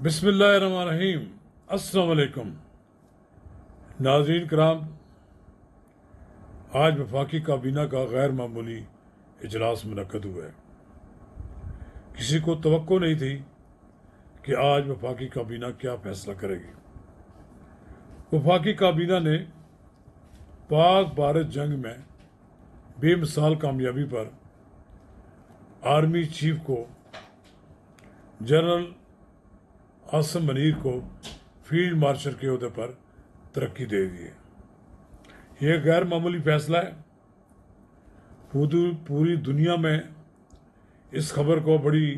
बिस्मिल्लाहिर्रहमानिर्रहीम। अस्सलाम वालेकुम नाज़रीन कराम, आज वफाकी काबीना का गैर मामूली इजलास मुनक्कद हुआ है। किसी को तवक्को नहीं थी कि आज वफाकी काबीना क्या फैसला करेगी। वफाकी काबीना ने पाक भारत जंग में बेमिसाल कामयाबी पर आर्मी चीफ को जनरल आसिम मुनीर को फील्ड मार्शल के ओहदे पर तरक्की दे दी है। यह गैर मामूली फैसला है। पूरी दुनिया में इस खबर को बड़ी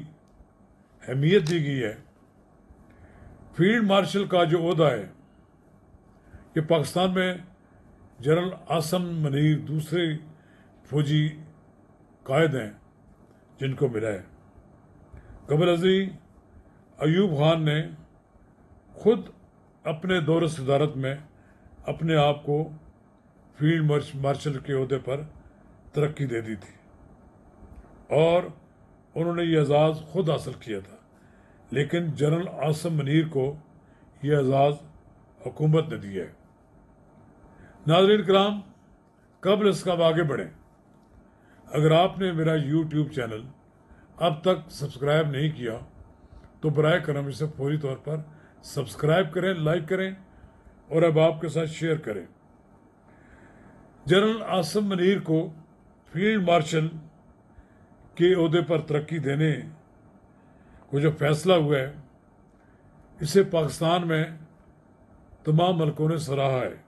अहमियत दी गई है। फील्ड मार्शल का जो ओहदा है ये पाकिस्तान में जनरल आसिम मुनीर दूसरे फौजी कायद हैं जिनको मिला है। कबल अज़ी अयूब खान ने खुद अपने दौर सदारत में अपने आप को फील्ड मार्शल के ओहदे पर तरक्की दे दी थी और उन्होंने ये एजाज़ खुद हासिल किया था, लेकिन जनरल आसिम मुनीर को यह एजाज़ हुकूमत ने दिया है। नाज़रीन कराम, कबल इसका आगे बढ़ें, अगर आपने मेरा यूट्यूब चैनल अब तक सब्सक्राइब नहीं किया तो बराए करम इसे फौरी तौर पर सब्सक्राइब करें, लाइक करें और अब आपके साथ शेयर करें। जनरल आसिम मुनीर को फील्ड मार्शल के ओहदे पर तरक्की देने को जो फैसला हुआ है, इसे पाकिस्तान में तमाम मुल्कों ने सराहा है।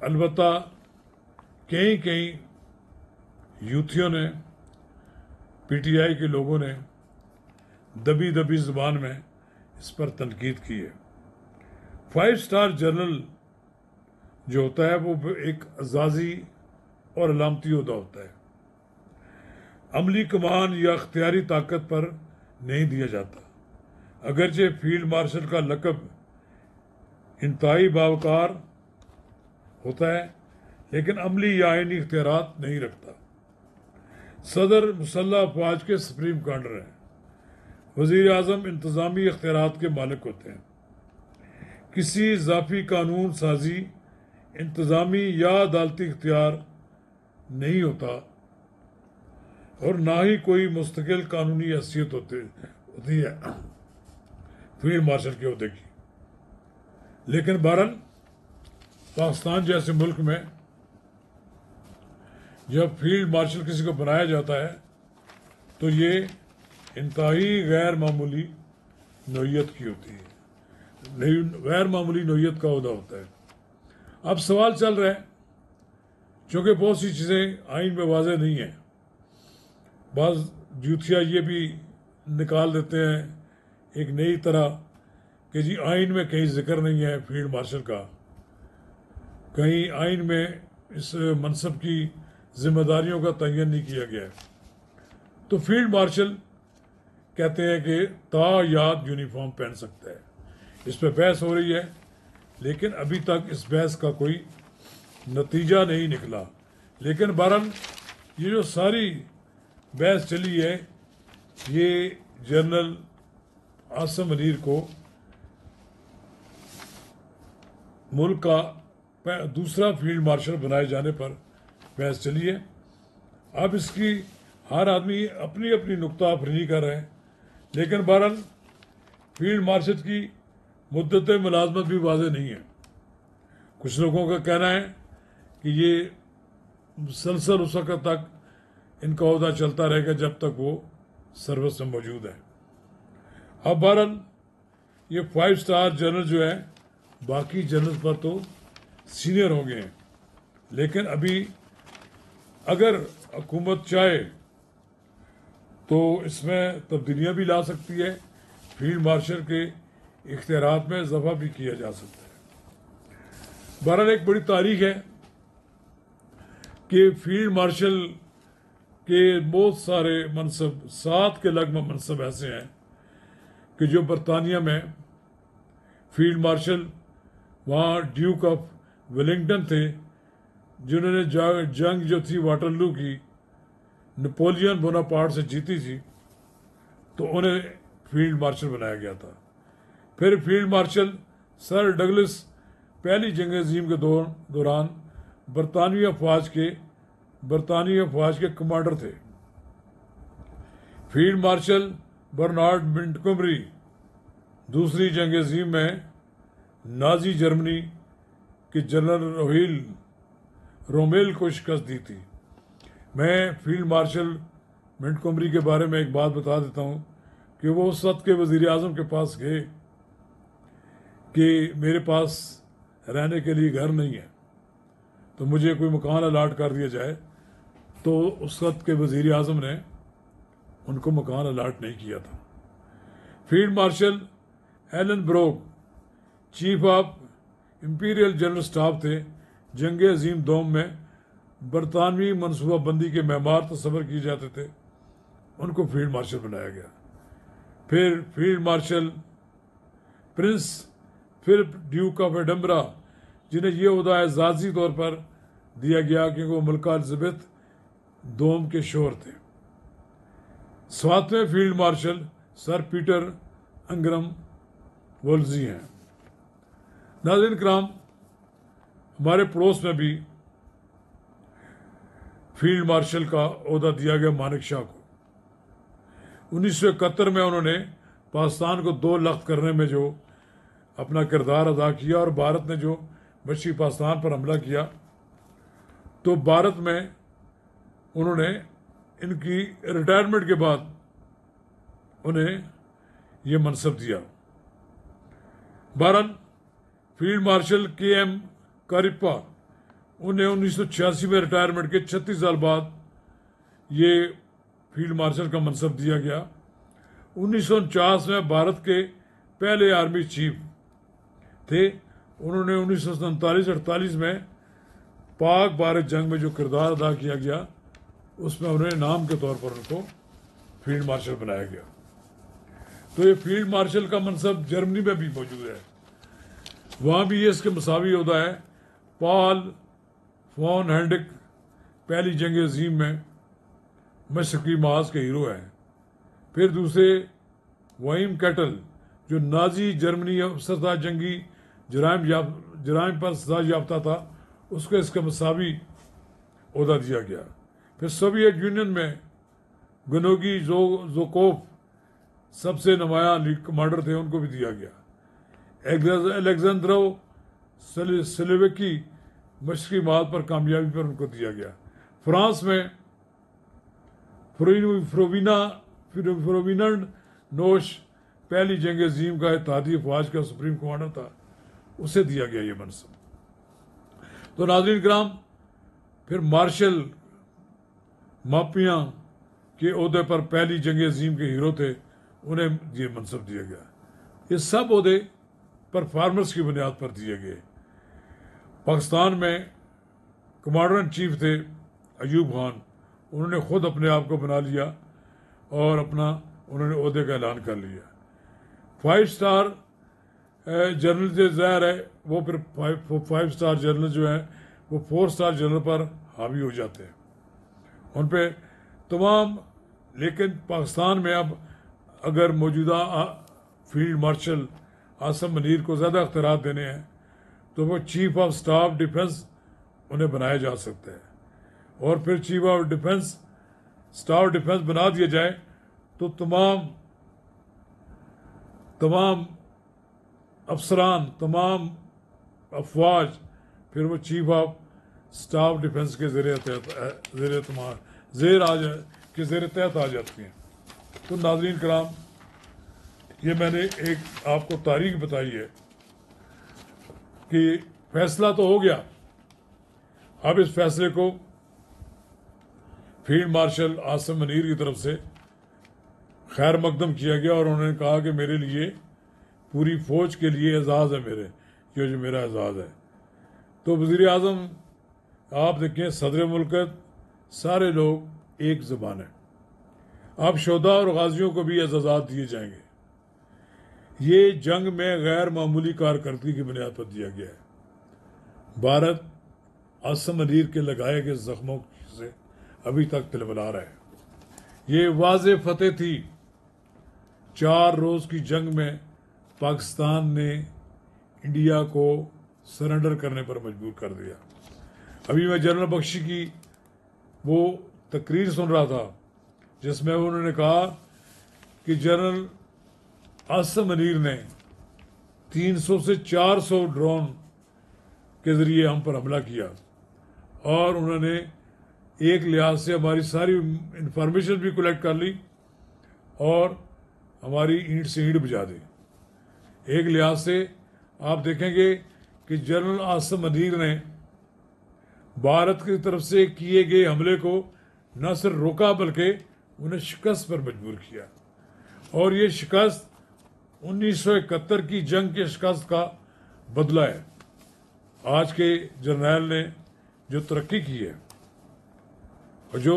अलबत्ता कई यूथियों ने, पीटीआई के लोगों ने दबी ज़ुबान में इस पर तनकीद की है। 5 स्टार जनरल जो होता है वो एक अजाजी और अलामती ओहदा होता है। अमली कमान या अख्तियारी ताकत पर नहीं दिया जाता। अगरचे फील्ड मार्शल का लकब इंतहाई बावकार होता है, लेकिन अमली या आईनी इख्तियारात नहीं रखता। सदर मुसल्लह अफवाज के सुप्रीम कमांडर हैं। वज़ीर आज़म इंतज़ामी इख्तियारात के मालिक होते हैं। किसी इजाफी कानून साजी, इंतज़ामी या अदालती इख्तियार नहीं होता और ना ही कोई मुस्तकिल कानूनी हैसियत होती है फील्ड मार्शल के ओहदे की। लेकिन बहरहाल पाकिस्तान जैसे मुल्क में जब फील्ड मार्शल किसी को बनाया जाता है तो ये इंतहाई गैर मामूली नौइयत की होती है, गैर मामूली नौइयत का ओहदा होता है। अब सवाल चल रहा है, चूँकि बहुत सी चीज़ें आइन में वाज़ेह नहीं है, बाज़ जूथिया ये भी निकाल देते हैं एक नई तरह कि जी आइन में कहीं जिक्र नहीं है फील्ड मार्शल का, कहीं आइन में इस मनसब की जिम्मेदारियों का तयन नहीं किया गया है। तो फील्ड मार्शल कहते हैं कि तायाद यूनिफॉर्म पहन सकता है। इस पर बहस हो रही है, लेकिन अभी तक इस बहस का कोई नतीजा नहीं निकला। लेकिन बहरहाल ये जो सारी बहस चली है, ये जनरल आसिम मुनीर को मुल्क का दूसरा फील्ड मार्शल बनाए जाने पर बहस चली है। अब इसकी हर आदमी अपनी अपनी नुक्ता अफरीनी कर रहे हैं, लेकिन बहरहाल फील्ड मार्शल की मुद्दत मुलाजमत भी वाज़ेह नहीं है। कुछ लोगों का कहना है कि ये मुसलसल उस वक्त तक इनका ओहदा चलता रहेगा जब तक वो सर्विस में मौजूद है। अब बहरहाल ये 5 स्टार जनरल जो है बाकी जनरल पर तो सीनियर हो गए हैं, लेकिन अभी अगर हुकूमत चाहे तो इसमें तब्दीलियाँ भी ला सकती है, फील्ड मार्शल के इख्तियारात में इजाफा भी किया जा सकता है। बहरहाल एक बड़ी तारीख है कि फील्ड मार्शल के बहुत सारे मनसब, 7 के लगभग मनसब ऐसे हैं कि जो बरतानिया में फील्ड मार्शल, वहाँ ड्यूक ऑफ वेलिंगटन थे जिन्होंने जंग जो थी वाटरलू की नेपोलियन बोनापार्ट से जीती थी, तो उन्हें फील्ड मार्शल बनाया गया था। फिर फील्ड मार्शल सर डगलस पहली जंग अजीम के दौरान बरतानवी अफवाज के कमांडर थे। फील्ड मार्शल बर्नार्ड मोंटगोमरी दूसरी जंग अजीम में नाजी जर्मनी के जनरल रोमेल को शिकस्त दी थी। मैं फील्ड मार्शल मोंटगोमरी के बारे में एक बात बता देता हूँ कि वो उस वक्त के वज़ीर आज़म के पास गए कि मेरे पास रहने के लिए घर नहीं है, तो मुझे कोई मकान अलाट कर दिया जाए। तो उस वक्त के वज़ीर आज़म ने उनको मकान अलाट नहीं किया था। Field marshal Alan Brooke chief of imperial general staff थे। जंग अजीम दोम में बरतानवी मनसूबाबंदी के मेमार तस्वर किए जाते थे, उनको फील्ड मार्शल बनाया गया। फिर field marshal prince Philip duke of Edinburgh, जिन्हें यह ओहदा एजाजी तौर पर दिया गया क्योंकि वो मलका एलिजाबेथ दोम के शोहर थे। 7वें फील्ड मार्शल सर पीटर अंग्रम वोल्जी हैं। नाज़रीन किराम, हमारे पड़ोस में भी फील्ड मार्शल का ओहदा दिया गया मानिक शाह को। 1971 में उन्होंने पाकिस्तान को 2 लख्त करने में जो अपना किरदार अदा किया और भारत ने जो मशरक़ी पाकिस्तान पर हमला किया, तो भारत में उन्होंने इनकी रिटायरमेंट के बाद उन्हें ये मनसब दिया। बहरहाल फील्ड मार्शल KM कारिप्पा, उन्हें 1986 में रिटायरमेंट के 36 साल बाद ये फील्ड मार्शल का मनसब दिया गया। 1949 में भारत के पहले आर्मी चीफ थे। उन्होंने 1947-48 में पाक भारत जंग में जो किरदार अदा किया गया, उसमें उन्हें नाम के तौर पर उनको फील्ड मार्शल बनाया गया। तो ये फील्ड मार्शल का मनसब जर्मनी में भी मौजूद है, वहाँ भी ये इसके मसावी होता है। पॉल फॉन हेंड्रिक पहली जंग अजीम में मशरक़ी महाज के हीरो हैं। फिर दूसरे वाइम कैटल, जो नाजी जर्मनी अफसर था, जंगी जराइम पर सजा याफ्ता था, उसको इसका मसावी ओहदा दिया गया। फिर सोवियत यूनियन में गनोगी जोकोव सबसे नुमाया लीग कमांडर थे, उनको भी दिया गया। एलेक्जेंड्रो स्लोवेकी मशरक़ी महाज पर कामयाबी पर उनको दिया गया। फ्रांस में फ्रोविनर्ड नोश पहली जंग अजीम का इत्तेहादी अफवाज का सुप्रीम कमांडर था, उसे दिया गया ये मनसब। तो नाज़रीन किराम, फिर मार्शल मापिया के ओहदे पर पहली जंग अजीम के हीरो थे, उन्हें ये मनसब दिया गया। ये सब ओहदे परफॉर्मेंस की बुनियाद पर दिए गए। पाकिस्तान में कमांडर इन चीफ थे अयूब खान, उन्होंने खुद अपने आप को बना लिया और उन्होंने ओहदे का ऐलान कर लिया। 5 स्टार जनरल जो ज़ाहिर है, वो फिर 5 स्टार जनरल जो हैं वो 4 स्टार जनरल पर हावी हो जाते हैं उन पे तमाम। लेकिन पाकिस्तान में अब अगर मौजूदा फील्ड मार्शल आसम मुनीर को ज़्यादा अख्तियारात देने हैं, तो वो चीफ ऑफ स्टाफ डिफेंस उन्हें बनाया जा सकता है। और फिर चीफ ऑफ स्टाफ डिफेंस बना दिया जाए तो तमाम अफसरान, तमाम अफवाज फिर वो चीफ ऑफ स्टाफ डिफेंस के ज़ेर तहत आ जाती हैं। तो नाज़रीन कराम, ये मैंने एक आपको तारीख बताई है कि फैसला तो हो गया। अब इस फैसले को फील्ड मार्शल आसिम मुनीर की तरफ से खैर मकदम किया गया और उन्होंने कहा कि मेरे लिए, पूरी फ़ौज के लिए एजाज़ है मेरे, ये जो मेरा एजाज़ है। तो वज़ीर आज़म आप देखें, सदर मुल्क, सारे लोग एक ज़बान है। अब शोधा और गाजियों को भी एजाज़ात दिए जाएंगे। ये जंग में गैर मामूली कारकर्दगी की बुनियाद पर दिया गया है। भारत आसिम मुनीर के लगाए गए जख्मों से अभी तक तिलमिला रहा है। ये वाज़ेह फतेह थी 4 रोज़ की जंग में पाकिस्तान ने इंडिया को सरेंडर करने पर मजबूर कर दिया। अभी मैं जनरल बख्शी की वो तकरीर सुन रहा था जिसमें उन्होंने कहा कि जनरल आसिम मुनीर ने 300 से 400 ड्रोन के ज़रिए हम पर हमला किया और उन्होंने एक लिहाज से हमारी सारी इंफॉर्मेशन भी कलेक्ट कर ली और हमारी ईंट से ईंट बुझा दी। एक लिहाज से आप देखेंगे कि जनरल आसिम मुनीर ने भारत की तरफ से किए गए हमले को न सिर्फ रोका बल्कि उन्हें शिकस्त पर मजबूर किया। और ये शिकस्त 1971 की जंग के शिकस्त का बदला है। आज के जर्नैल ने जो तरक्की की है और जो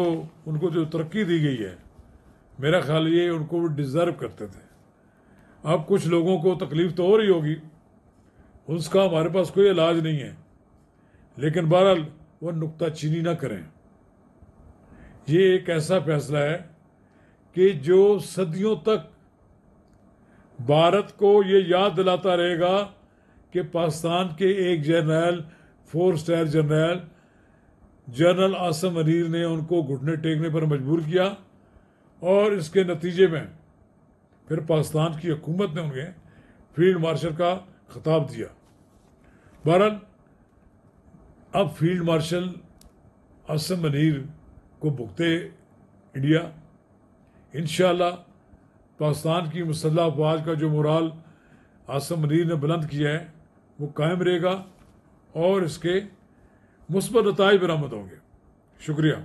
उनको जो तरक्की दी गई है, मेरा ख्याल ये उनको वो डिज़र्व करते थे। अब कुछ लोगों को तकलीफ तो हो रही होगी, उसका हमारे पास कोई इलाज नहीं है, लेकिन बहरहाल वो नुक्ताचीनी ना करें। ये एक ऐसा फैसला है कि जो सदियों तक भारत को ये याद दिलाता रहेगा कि पाकिस्तान के एक journal, 4 star general general Asim Munir ने उनको घुटने टेकने पर मजबूर किया और इसके नतीजे में फिर पाकिस्तान की हुकूमत ने उन्हें फील्ड मार्शल का खिताब दिया। बहरहाल अब फील्ड मार्शल आसिम मुनीर को भुगते इंडिया। इंशाअल्लाह पाकिस्तान की मुसल्लह अफवाज का जो मोराल आसिम मुनीर ने बुलंद किया है वो कायम रहेगा और इसके मुस्बत नताइज बरामद होंगे। शुक्रिया।